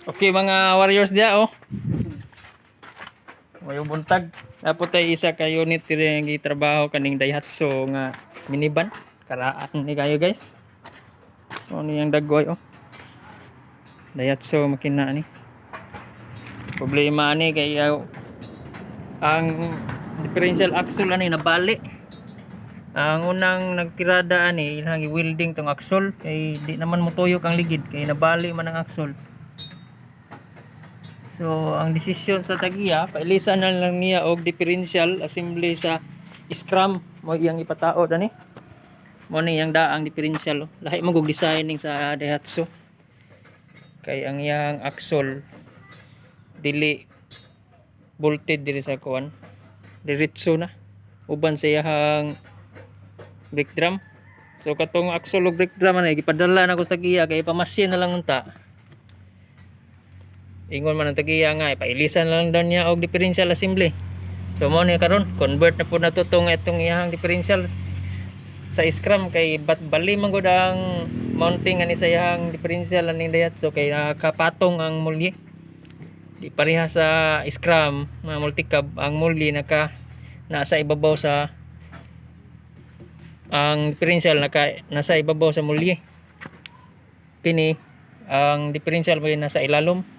Okay mga warriors dia oh. May buntag. Dapat tayo isa ka unit kaya nga trabaho kaning Daihatsu nga minivan. Karaan ni kayo guys. Ano yung dagoy oh. Daihatsu makina ni. Problema ni kaya ang differential axle ani nabali. Ang unang nagtirada ani ilang welding tong axle kay di naman motuyok ang ligid kay nabali man ang axle. So ang desisyon sa tagiya pailisan na lang niya og differential assembly sa scrum mo iyang ipataod ani. Mo ni yang daang differential oh. Lahi mo gug designing sa Daihatsu. Kay ang iyang axle dili bolted diri sa kuan. Diretso na. Uban sa iyang brake drum. So katong axle ug brake drum na gipadala na ko sa tagiya kay pamasin na lang unta. Ingon man ang tagiya nga ipailisan lang daw niya og differential assembly. So mo ni karon convert na po na to tong itong iyang differential sa scrum kay bali man gud ang mounting ani sa iyang differential ani Daihatsu kay nakapatong ang mulye. Di pareha sa scrum na multicab ang mulye nasa ibabaw sa ang differential nasa ibabaw sa mulye. Kini ang differential mo nasa ilalom.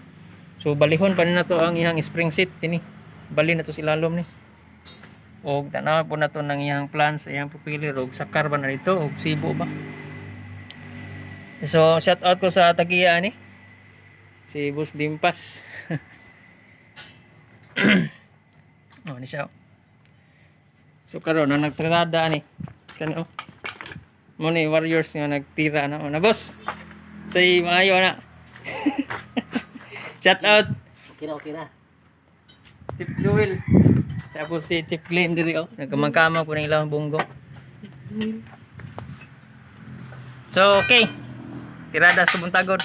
So balihon pa na to ang iyang spring seat kini. Bali na to sa ilalom ni. Og tanaw po na to ng iyang plans, iyang pupili og sakar ba na dito og sibo ba. So shout out ko sa tagiya ni. Si Boss Dimpas. Oh ni siya. So karon na nagtirada ni. Kani oh. Mo ni warriors nga nagtira na. Oh na boss. Say maayo na. Shout out. Okay na. Chief Joel. Tapos si Chief Glenn diri oh. Nagkamangkama po ng ilang bunggo. So okay. Tirada sa buntagon.